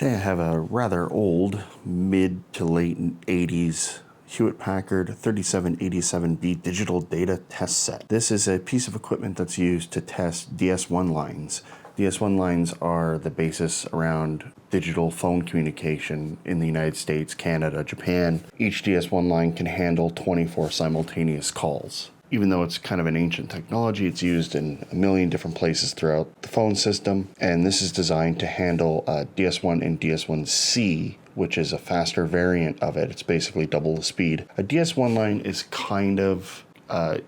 Today I have a rather old, mid to late 80s Hewlett-Packard 3787B digital data test set. This is a piece of equipment that's used to test DS1 lines. DS1 lines are the basis around digital phone communication in the United States, Canada, Japan. Each DS1 line can handle 24 simultaneous calls. Even though it's kind of an ancient technology, it's used in a million different places throughout the phone system. And this is designed to handle DS1 and DS1C, which is a faster variant of it. It's basically double the speed. A DS1 line is kind of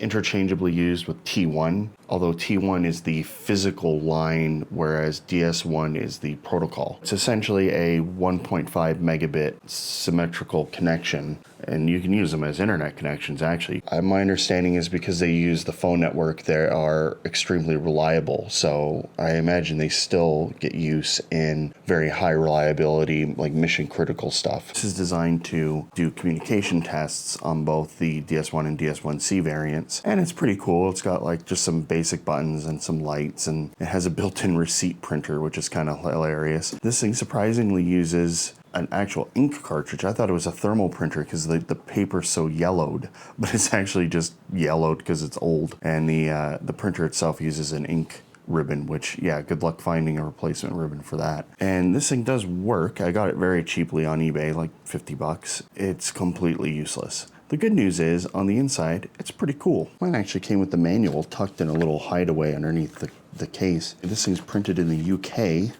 interchangeably used with T1, although T1 is the physical line, whereas DS1 is the protocol. It's essentially a 1.5 megabit symmetrical connection, and you can use them as internet connections, actually. My understanding is because they use the phone network, they are extremely reliable, so I imagine they still get use in very high reliability, like mission critical stuff. This is designed to do communication tests on both the DS1 and DS1C variants, and it's pretty cool. It's got like just some basic buttons and some lights, and it has a built-in receipt printer, which is kind of hilarious. This thing surprisingly uses an actual ink cartridge. I thought it was a thermal printer because the paper's so yellowed, but it's actually just yellowed because it's old. And the printer itself uses an ink ribbon, which, yeah, good luck finding a replacement ribbon for that. And this thing does work. I got it very cheaply on eBay, like 50 bucks. It's completely useless. The good news is, on the inside, it's pretty cool. Mine actually came with the manual tucked in a little hideaway underneath the case. This thing's printed in the UK,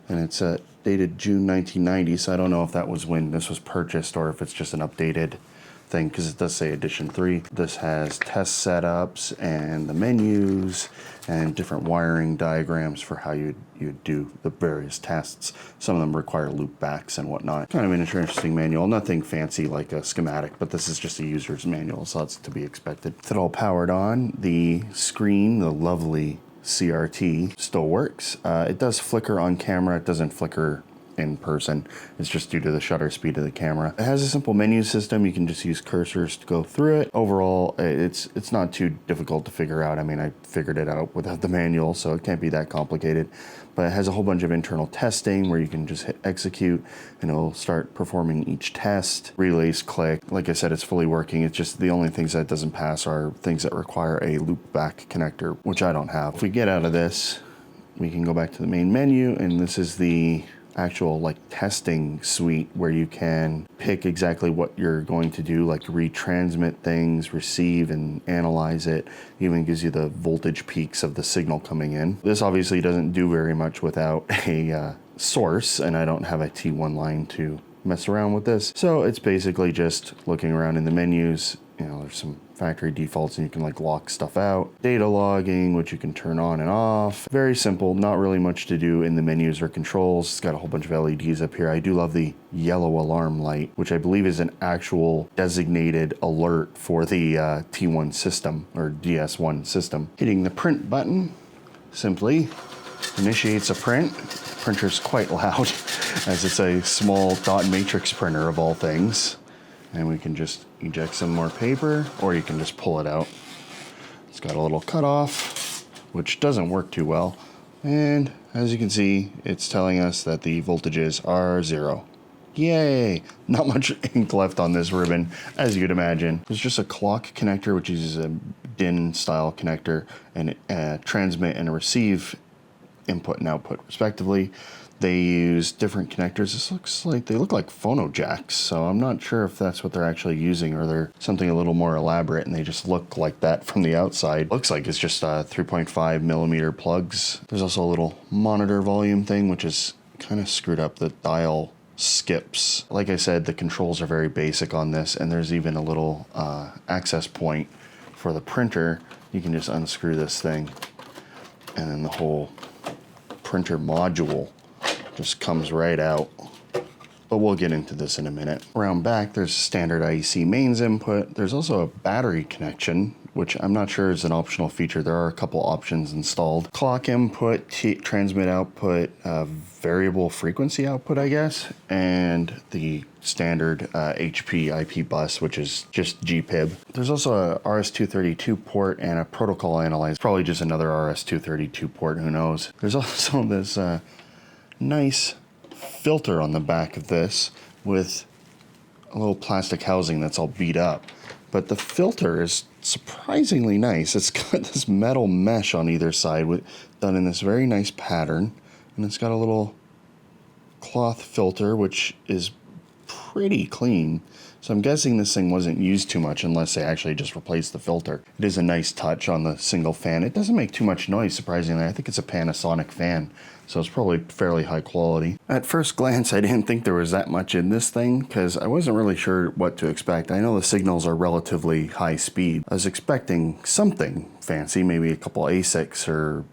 and it's dated June 1990, so I don't know if that was when this was purchased or if it's just an updated thing, because it does say edition 3. This has test setups and the menus and different wiring diagrams for how you'd do the various tests. Some of them require loop backs and whatnot. Kind of an interesting manual. Nothing fancy like a schematic, but this is just a user's manual, so that's to be expected. With it all powered on, the screen, the lovely CRT, still works. It does flicker on camera. It doesn't flicker in person. It's just due to the shutter speed of the camera. It has a simple menu system. You can just use cursors to go through it. Overall, it's not too difficult to figure out. I mean, I figured it out without the manual, so it can't be that complicated. But it has a whole bunch of internal testing where you can just hit execute and it'll start performing each test. Relays click. Like I said, it's fully working. It's just the only things that it doesn't pass are things that require a loop back connector, which I don't have. If we get out of this, we can go back to the main menu, and this is the actual like testing suite where you can pick exactly what you're going to do, like retransmit things, receive and analyze it. Even gives you the voltage peaks of the signal coming in. This obviously doesn't do very much without a source, and I don't have a T1 line to mess around with this. So it's basically just looking around in the menus. You know, there's some factory defaults and you can like lock stuff out. Data logging, which you can turn on and off. Very simple, not really much to do in the menus or controls. It's got a whole bunch of LEDs up here. I do love the yellow alarm light, which I believe is an actual designated alert for the T1 system or DS1 system. Hitting the print button simply initiates a print. The printer's quite loud as it's a small dot matrix printer of all things. And we can just eject some more paper, or you can just pull it out. It's got a little cutoff, which doesn't work too well. And as you can see, it's telling us that the voltages are 0. Yay! Not much ink left on this ribbon, as you'd imagine. There's just a clock connector, which uses a DIN style connector, and transmit and receive input and output respectively. They use different connectors. This looks like, they look like phono jacks, so I'm not sure if that's what they're actually using or they're something a little more elaborate and they just look like that from the outside. Looks like it's just 3.5 millimeter plugs. There's also a little monitor volume thing, which is kind of screwed up. The dial skips. Like I said, the controls are very basic on this, and there's even a little access point for the printer. You can just unscrew this thing, and then the whole printer module just comes right out. But we'll get into this in a minute. Around back, there's a standard IEC mains input. There's also a battery connection, which I'm not sure is an optional feature. There are a couple options installed. Clock input, transmit output, variable frequency output, I guess, and the standard HP IP bus, which is just GPIB. There's also a RS-232 port and a protocol analyzer. Probably just another RS-232 port, who knows. There's also this nice filter on the back of this with a little plastic housing that's all beat up. But the filter is surprisingly nice. It's got this metal mesh on either side done in this very nice pattern. And it's got a little cloth filter, which is pretty clean. So I'm guessing this thing wasn't used too much unless they actually just replaced the filter. It is a nice touch on the single fan. It doesn't make too much noise, surprisingly. I think it's a Panasonic fan, so it's probably fairly high quality. At first glance, I didn't think there was that much in this thing because I wasn't really sure what to expect. I know the signals are relatively high speed. I was expecting something fancy, maybe a couple ASICs or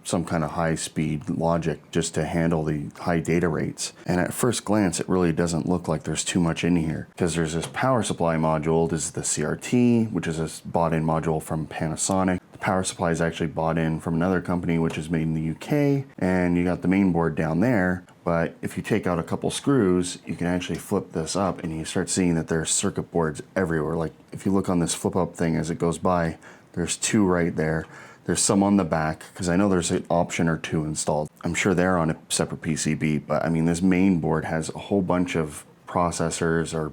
some kind of high-speed logic just to handle the high data rates. And at first glance, it really doesn't look like there's too much in here because there's this power supply module. This is the CRT, which is a bought-in module from Panasonic. The power supply is actually bought in from another company, which is made in the UK. And you got the main board down there. But if you take out a couple screws, you can actually flip this up and you start seeing that there's circuit boards everywhere. Like if you look on this flip-up thing as it goes by, there's two right there. There's some on the back, because I know there's an option or two installed. I'm sure they're on a separate PCB, but I mean, this main board has a whole bunch of processors or,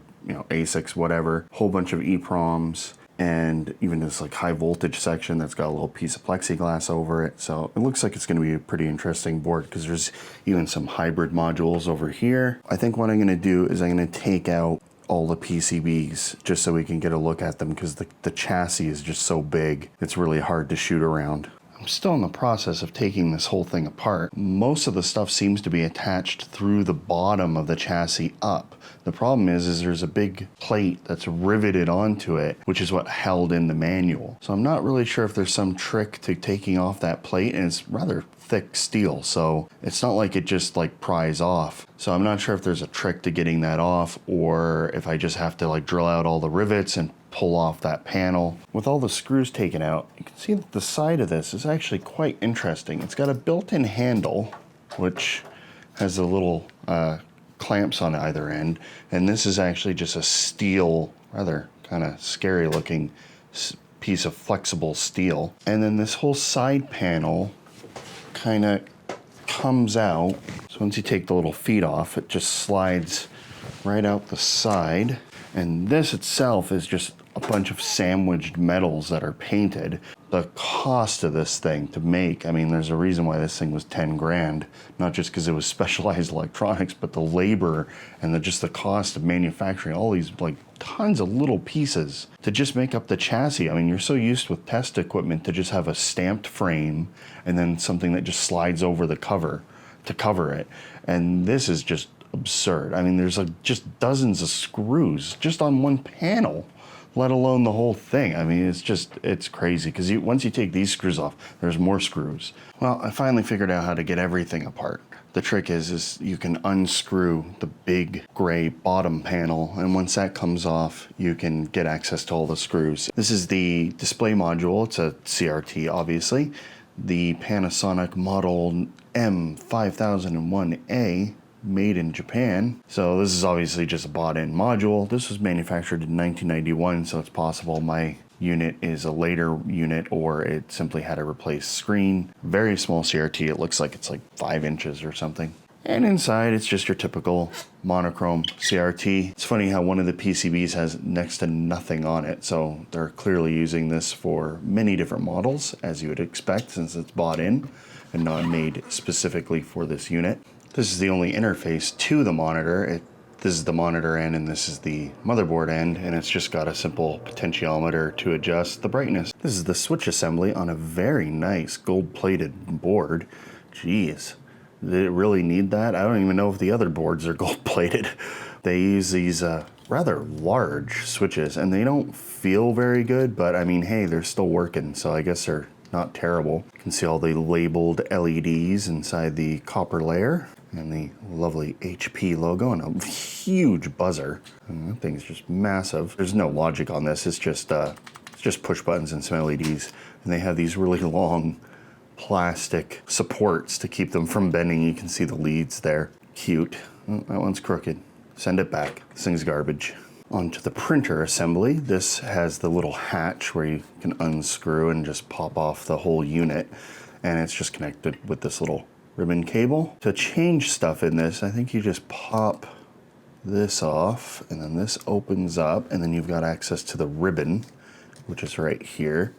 ASICs, whatever, a whole bunch of EEPROMs, and even this like high voltage section that's got a little piece of plexiglass over it. So it looks like it's going to be a pretty interesting board because there's even some hybrid modules over here. I think what I'm going to do is I'm going to take out all the PCBs just so we can get a look at them because the chassis is just so big. It's really hard to shoot around. I'm still in the process of taking this whole thing apart. Most of the stuff seems to be attached through the bottom of the chassis up. The problem is there's a big plate that's riveted onto it, which is what held in the manual. So I'm not really sure if there's some trick to taking off that plate, and it's rather thick steel, so it's not like it just like pries off. So I'm not sure if there's a trick to getting that off or if I just have to like drill out all the rivets and pull off that panel. With all the screws taken out, you can see that the side of this is actually quite interesting. It's got a built-in handle, which has a little clamps on either end, and this is actually just a steel, rather kind of scary looking piece of flexible steel. And then this whole side panel kind of comes out. So once you take the little feet off, it just slides right out the side. And this itself is just a bunch of sandwiched metals that are painted. The cost of this thing to make, I mean, there's a reason why this thing was 10 grand, not just because it was specialized electronics, but the labor and just the cost of manufacturing all these like tons of little pieces to just make up the chassis. I mean, you're so used with test equipment to just have a stamped frame and then something that just slides over the cover to cover it. And this is just absurd. I mean, there's like just dozens of screws just on one panel, let alone the whole thing. I mean, it's crazy because once you take these screws off, there's more screws. Well, I finally figured out how to get everything apart. The trick is you can unscrew the big gray bottom panel, and once that comes off, you can get access to all the screws. This is the display module. It's a CRT, obviously. The Panasonic model M5001A, made in Japan. So this is obviously just a bought-in module. This was manufactured in 1991, so it's possible my unit is a later unit or it simply had a replaced screen. Very small CRT. It looks like it's like 5 inches or something. And inside, it's just your typical monochrome CRT. It's funny how one of the PCBs has next to nothing on it, so they're clearly using this for many different models, as you would expect, since it's bought in and not made specifically for this unit. This is the only interface to the monitor. This is the monitor end and this is the motherboard end, and it's just got a simple potentiometer to adjust the brightness. This is the switch assembly on a very nice gold-plated board. Jeez, did it really need that? I don't even know if the other boards are gold-plated. They use these rather large switches and they don't feel very good, but I mean, hey, they're still working, so I guess they're not terrible. You can see all the labeled LEDs inside the copper layer and the lovely HP logo and a huge buzzer. And that thing's just massive. There's no logic on this. It's just push buttons and some LEDs. And they have these really long plastic supports to keep them from bending. You can see the leads there. Cute. Oh, that one's crooked. Send it back. This thing's garbage. Onto the printer assembly. This has the little hatch where you can unscrew and just pop off the whole unit. And it's just connected with this little ribbon cable. To change stuff in this, I think you just pop this off, and then this opens up, and then you've got access to the ribbon, which is right here.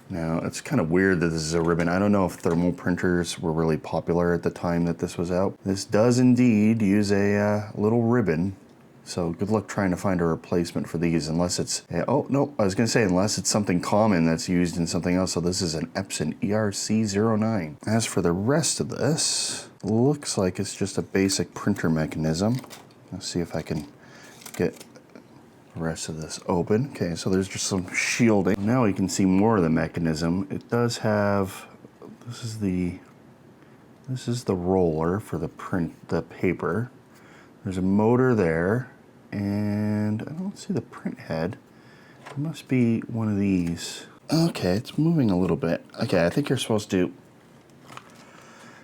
Now, it's kind of weird that this is a ribbon. I don't know if thermal printers were really popular at the time that this was out. This does indeed use a little ribbon, so good luck trying to find a replacement for these, unless it's, oh, no, I was gonna say, unless it's something common that's used in something else. So this is an Epson ERC09. As for the rest of this, looks like it's just a basic printer mechanism. Let's see if I can get the rest of this open. Okay, so there's just some shielding. Now we can see more of the mechanism. It does have, this is the roller for the paper. There's a motor there, and I don't see the print head. It must be one of these. Okay, it's moving a little bit. Okay, I think you're supposed to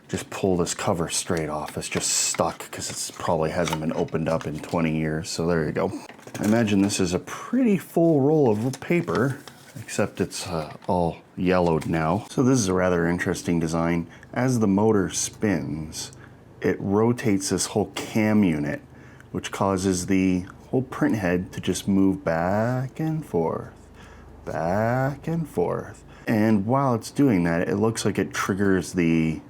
just pull this cover straight off. It's just stuck because it probably hasn't been opened up in 20 years. So there you go. I imagine this is a pretty full roll of paper, except it's all yellowed now. So this is a rather interesting design. As the motor spins, it rotates this whole cam unit, which causes the whole print head to just move back and forth, back and forth. And while it's doing that, it looks like it triggers the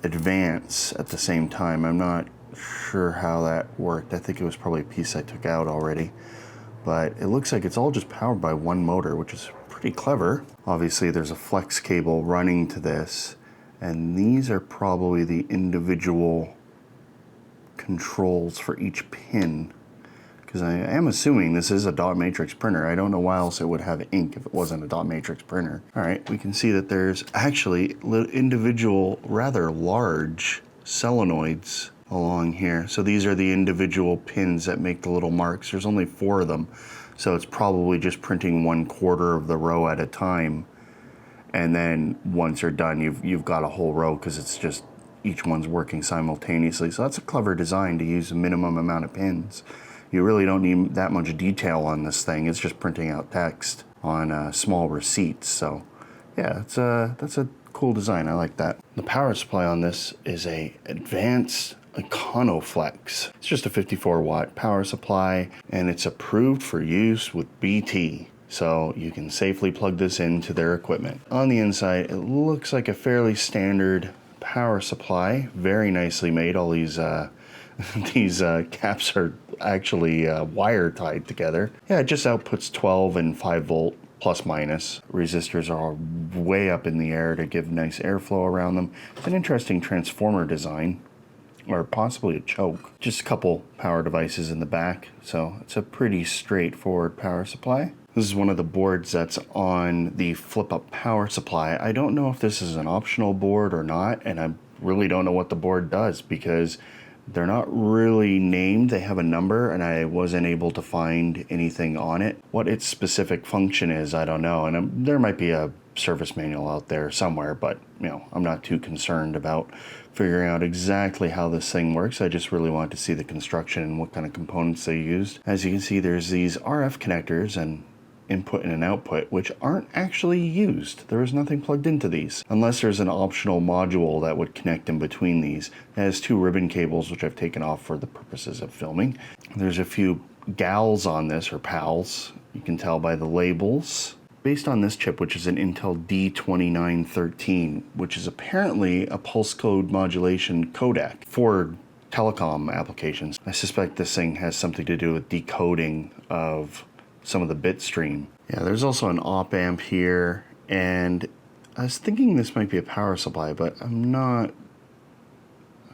advance at the same time. I'm not sure how that worked. I think it was probably a piece I took out already, but it looks like it's all just powered by one motor, which is pretty clever. Obviously there's a flex cable running to this, and these are probably the individual controls for each pin, because I am assuming this is a dot matrix printer. I don't know why else it would have ink if it wasn't a dot matrix printer. All right, we can see that there's actually individual, rather large solenoids along here. So these are the individual pins that make the little marks. There's only 4 of them, so it's probably just printing 1/4 of the row at a time. And then once you're done, you've got a whole row, because it's just each one's working simultaneously. So that's a clever design to use a minimum amount of pins. You really don't need that much detail on this thing. It's just printing out text on small receipts. So yeah, that's a cool design. I like that. The power supply on this is a advanced EconoFlex. It's just a 54-watt power supply, and it's approved for use with BT. So you can safely plug this into their equipment. On the inside, it looks like a fairly standard power supply, very nicely made. All these these caps are actually wire tied together. Yeah, it just outputs 12 and 5 volt plus minus. Resistors are way up in the air to give nice airflow around them. It's an interesting transformer design, or possibly a choke. Just a couple power devices in the back, so it's a pretty straightforward power supply. This is one of the boards that's on the flip-up power supply. I don't know if this is an optional board or not, and I really don't know what the board does, because they're not really named. They have a number, and I wasn't able to find anything on it. What its specific function is, I don't know, and there might be a service manual out there somewhere, but you know, I'm not too concerned about figuring out exactly how this thing works. I just really want to see the construction and what kind of components they used. As you can see, there's these RF connectors and input and an output, which aren't actually used. There is nothing plugged into these, unless there's an optional module that would connect in between these. It has 2 ribbon cables, which I've taken off for the purposes of filming. There's a few GALs on this, or PALs. You can tell by the labels. Based on this chip, which is an Intel D2913, which is apparently a pulse code modulation codec for telecom applications. I suspect this thing has something to do with decoding of some of the bit stream. Yeah, there's also an op amp here, and I was thinking this might be a power supply, but I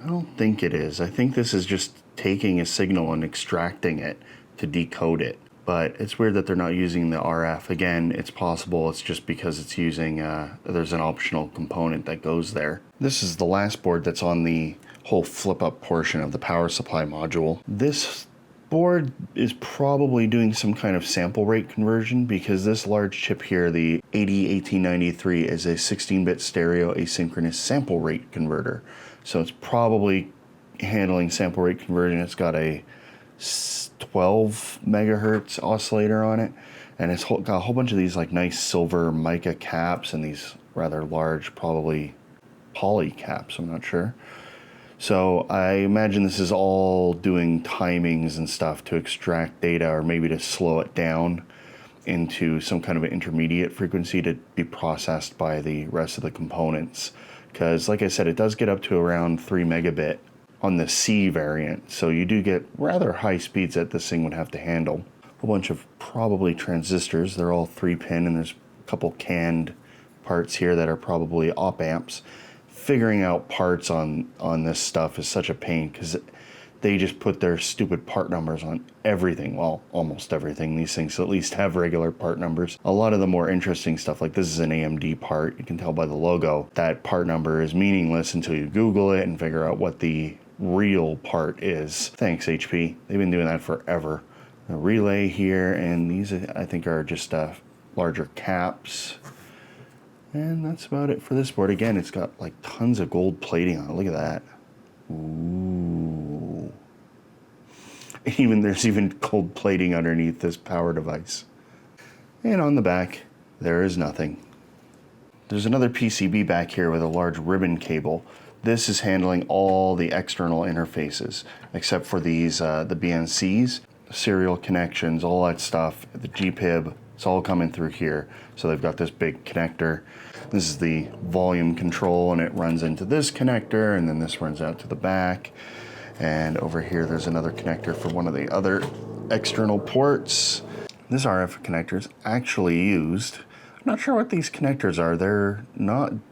don't think it is. I think this is just taking a signal and extracting it to decode it. But it's weird that they're not using the RF. Again, it's possible it's just because it's using, there's an optional component that goes there. This is the last board that's on the whole flip-up portion of the power supply module. This board is probably doing some kind of sample rate conversion, because this large chip here, the 801893, is a 16-bit stereo asynchronous sample rate converter. So it's probably handling sample rate conversion. It's got a 12 megahertz oscillator on it, and it's got a whole bunch of these like nice silver mica caps and these rather large, probably poly caps, I'm not sure. So I imagine this is all doing timings and stuff to extract data, or maybe to slow it down into some kind of an intermediate frequency to be processed by the rest of the components. Because like I said, it does get up to around 3 megabit on the C variant. So you do get rather high speeds that this thing would have to handle. A bunch of probably transistors. They're all 3-pin, and there's a couple canned parts here that are probably op amps. Figuring out parts on this stuff is such a pain because they just put their stupid part numbers on everything. Well, almost everything. These things at least have regular part numbers. A lot of the more interesting stuff, like this is an AMD part, you can tell by the logo, that part number is meaningless until you Google it and figure out what the real part is. Thanks, HP. They've been doing that forever. A relay here, and these I think are just larger caps. And that's about it for this board. Again, it's got like tons of gold plating on it. Look at that. Ooh. There's even gold plating underneath this power device. And on the back, there is nothing. There's another PCB back here with a large ribbon cable. This is handling all the external interfaces, except for these, the BNCs, serial connections, all that stuff, the GPIB. It's all coming through here. So they've got this big connector. This is the volume control, and it runs into this connector, and then this runs out to the back. And over here, there's another connector for one of the other external ports. This RF connector is actually used. I'm not sure what these connectors are. They're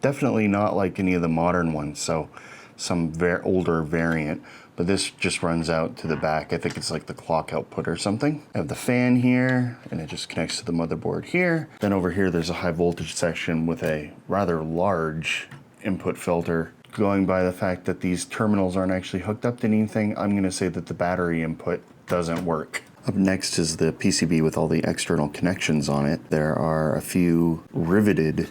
definitely not like any of the modern ones, so some older variant. But this just runs out to the back. I think it's like the clock output or something. I have the fan here, and it just connects to the motherboard here. Then over here, there's a high voltage section with a rather large input filter. Going by the fact that these terminals aren't actually hooked up to anything, I'm gonna say that the battery input doesn't work. Up next is the PCB with all the external connections on it. There are a few riveted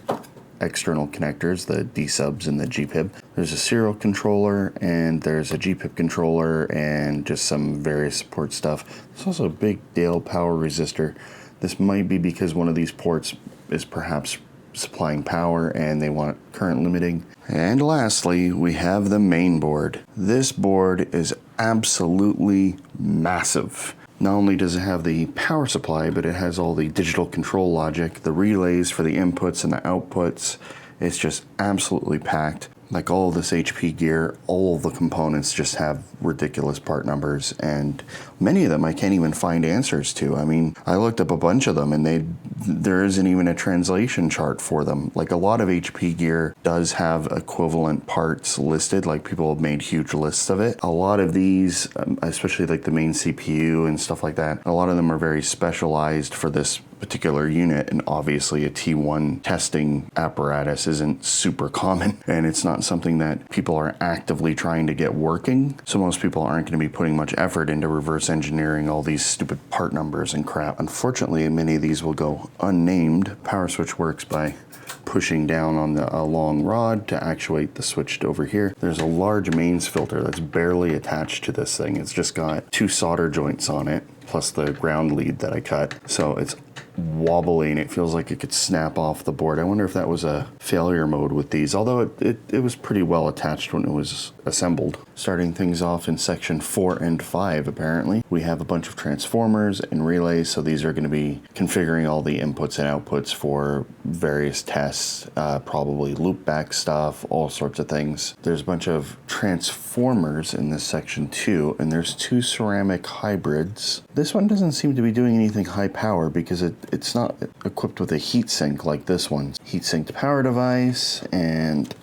external connectors, the D subs and the GPIB. There's a serial controller, and there's a GPIB controller, and just some various support stuff. There's also a big Dale power resistor. This might be because one of these ports is perhaps supplying power and they want current limiting. And lastly, we have the main board. This board is absolutely massive. Not only does it have the power supply, but it has all the digital control logic, the relays for the inputs and the outputs. It's just absolutely packed. Like all of this HP gear, all of the components just have ridiculous part numbers, and many of them I can't even find answers to. I mean, I looked up a bunch of them, and there isn't even a translation chart for them. Like a lot of HP gear does have equivalent parts listed, like people have made huge lists of it. A lot of these, especially like the main CPU and stuff like that, a lot of them are very specialized for this particular unit, and obviously a T1 testing apparatus isn't super common, and it's not something that people are actively trying to get working, so most people aren't going to be putting much effort into reverse engineering all these stupid part numbers and crap. Unfortunately, many of these will go unnamed. Power switch works by pushing down on a long rod to actuate the switch over here. There's a large mains filter that's barely attached to this thing. It's just got 2 solder joints on it, plus the ground lead that I cut. So it's wobbly, and it feels like it could snap off the board. I wonder if that was a failure mode with these, although it was pretty well attached when it was assembled. Starting things off in section 4 and 5, apparently, we have a bunch of transformers and relays, so these are going to be configuring all the inputs and outputs for various tests, probably loopback stuff, all sorts of things. There's a bunch of transformers in this section too, and there's 2 ceramic hybrids. This one doesn't seem to be doing anything high power because it's not equipped with a heatsink like this one. Heat-sinked power device and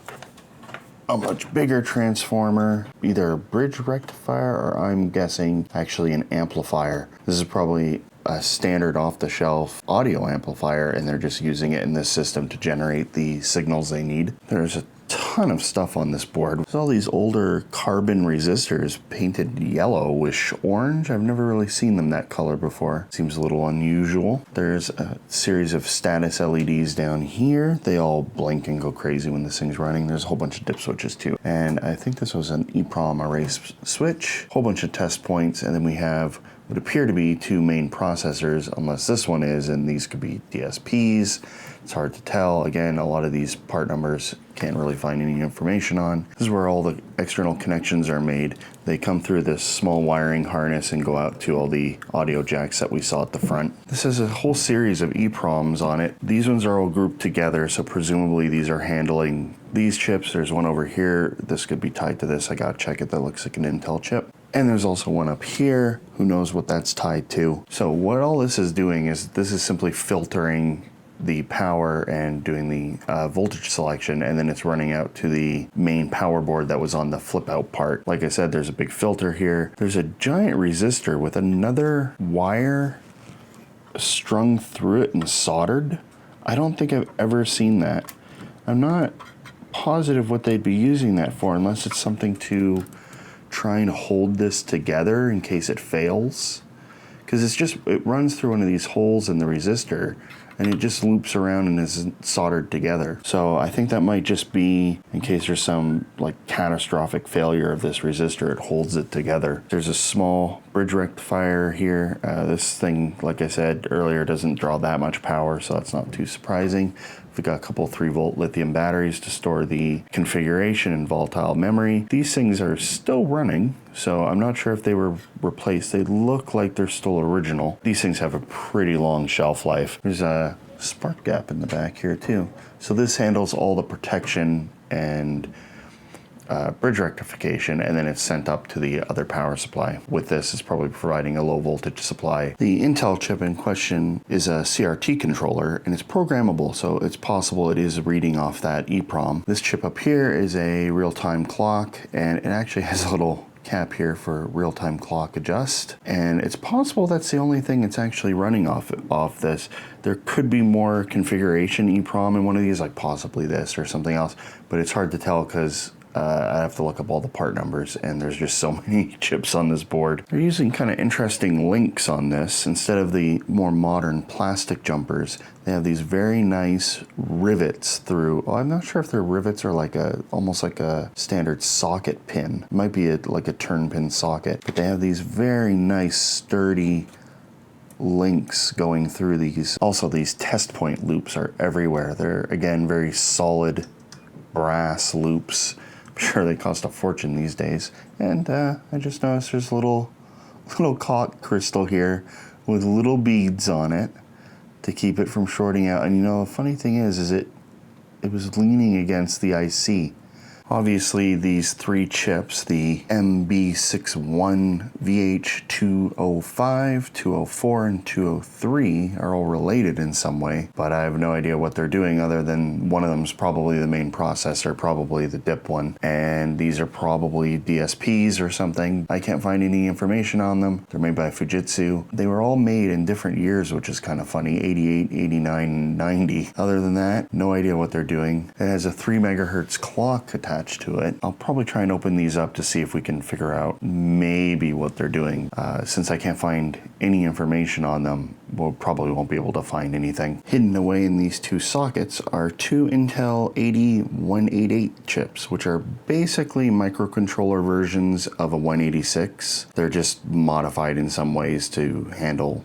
a much bigger transformer, either a bridge rectifier or I'm guessing actually an amplifier. This is probably a standard off-the-shelf audio amplifier, and they're just using it in this system to generate the signals they need. There's a ton of stuff on this board. There's all these older carbon resistors painted yellowish orange. I've never really seen them that color before. Seems a little unusual. There's a series of status LEDs down here. They all blink and go crazy when this thing's running. There's a whole bunch of dip switches too. And I think this was an EEPROM erase switch, whole bunch of test points, and then we have what appear to be 2 main processors, unless this one is, and these could be DSPs. It's hard to tell. Again, a lot of these part numbers can't really find any information on. This is where all the external connections are made. They come through this small wiring harness and go out to all the audio jacks that we saw at the front. This has a whole series of EEPROMs on it. These ones are all grouped together, so presumably these are handling these chips. There's one over here. This could be tied to this. I gotta check it. That looks like an Intel chip. And there's also one up here. Who knows what that's tied to? So what all this is doing is this is simply filtering the power and doing the voltage selection, and then it's running out to the main power board that was on the flip out part. Like I said, there's a big filter here. There's a giant resistor with another wire strung through it and soldered. I don't think I've ever seen that. I'm not positive what they'd be using that for, unless it's something to try and hold this together in case it fails. Because it runs through one of these holes in the resistor, and it just loops around and is soldered together. So I think that might just be in case there's some like catastrophic failure of this resistor, it holds it together. There's a small bridge rectifier here. This thing, like I said earlier, doesn't draw that much power, so that's not too surprising. We've got a couple 3-volt lithium batteries to store the configuration and volatile memory. These things are still running, so I'm not sure if they were replaced. They look like they're still original. These things have a pretty long shelf life. There's a spark gap in the back here too. So this handles all the protection and bridge rectification, and then it's sent up to the other power supply. With this, it's probably providing a low voltage supply. The Intel chip in question is a CRT controller, and it's programmable, so it's possible it is reading off that EEPROM. This chip up here is a real-time clock, and it actually has a little cap here for real-time clock adjust, and it's possible that's the only thing it's actually running off this. There could be more configuration EEPROM in one of these, like possibly this or something else, but it's hard to tell because I have to look up all the part numbers, and there's just so many chips on this board. They're using kind of interesting links on this. Instead of the more modern plastic jumpers, they have these very nice rivets through. Oh, I'm not sure if they're rivets or like almost like a standard socket pin. It might be like a turn pin socket, but they have these very nice sturdy links going through these. Also, these test point loops are everywhere. They're, again, very solid brass loops. I'm sure they cost a fortune these days. And I just noticed there's a little caulk crystal here with little beads on it to keep it from shorting out. And you know, the funny thing is it was leaning against the IC. Obviously, these 3 chips, the MB61, VH205, 204, and 203, are all related in some way, but I have no idea what they're doing other than one of them is probably the main processor, probably the DIP one, and these are probably DSPs or something. I can't find any information on them. They're made by Fujitsu. They were all made in different years, which is kind of funny, 88, 89, and 90. Other than that, no idea what they're doing. It has a 3 megahertz clock attached to it. I'll probably try and open these up to see if we can figure out maybe what they're doing. Since I can't find any information on them, we'll probably won't be able to find anything. Hidden away in these 2 sockets are 2 Intel 8188 chips, which are basically microcontroller versions of a 186. They're just modified in some ways to handle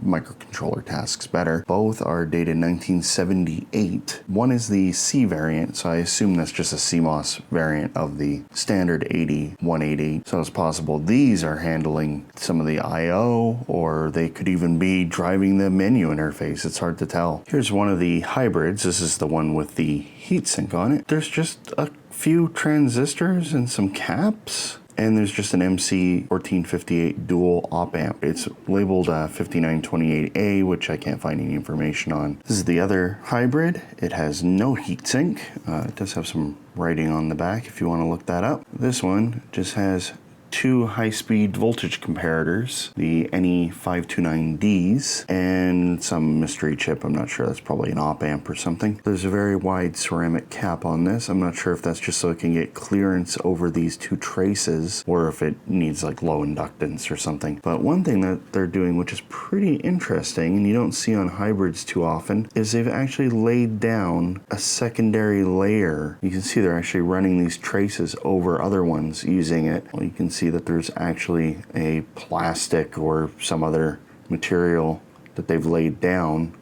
microcontroller tasks better. Both are dated 1978. One is the C variant, so I assume that's just a CMOS variant of the standard 8188. So it's possible these are handling some of the I/O, or they could even be driving the menu interface. It's hard to tell. Here's one of the hybrids. This is the one with the heatsink on it. There's just a few transistors and some caps. And there's just an MC1458 dual op amp. It's labeled 5928A, which I can't find any information on. This is the other hybrid. It has no heatsink. It does have some writing on the back if you want to look that up. This one just has 2 high-speed voltage comparators, the NE529Ds, and some mystery chip. I'm not sure, that's probably an op amp or something. There's a very wide ceramic cap on this. I'm not sure if that's just so it can get clearance over these 2 traces, or if it needs like low inductance or something. But one thing that they're doing, which is pretty interesting, and you don't see on hybrids too often, is they've actually laid down a secondary layer. You can see they're actually running these traces over other ones using it. Well, you can see that there's actually a plastic or some other material that they've laid down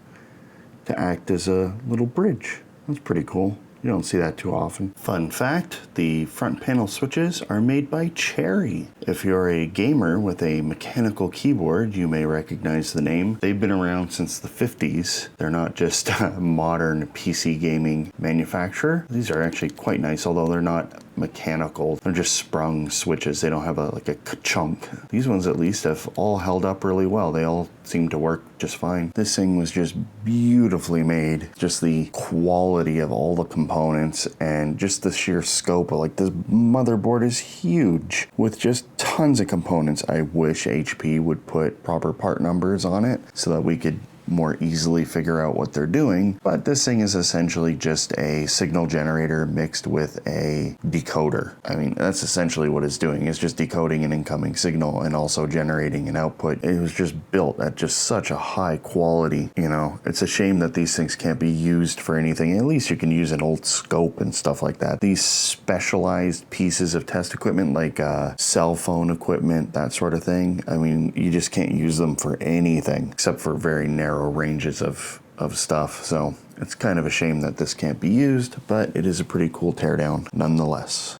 to act as a little bridge. That's pretty cool. You don't see that too often. Fun fact, the front panel switches are made by Cherry. If you're a gamer with a mechanical keyboard, you may recognize the name. They've been around since the 50s. They're not just a modern PC gaming manufacturer. These are actually quite nice, although they're not mechanical. They're just sprung switches. They don't have like a ka-chunk. These ones at least have all held up really well. They all seem to work just fine. This thing was just beautifully made. Just the quality of all the components and just the sheer scope of, like, this motherboard is huge with just tons of components. I wish HP would put proper part numbers on it so that we could more easily figure out what they're doing. But this thing is essentially just a signal generator mixed with a decoder. I mean, that's essentially what it's doing. It's just decoding an incoming signal and also generating an output. It was just built at just such a high quality, you know. It's a shame that these things can't be used for anything. At least you can use an old scope and stuff like that. These specialized pieces of test equipment, like cell phone equipment, that sort of thing, I mean, you just can't use them for anything except for very narrow ranges of stuff. So it's kind of a shame that this can't be used, but it is a pretty cool teardown nonetheless.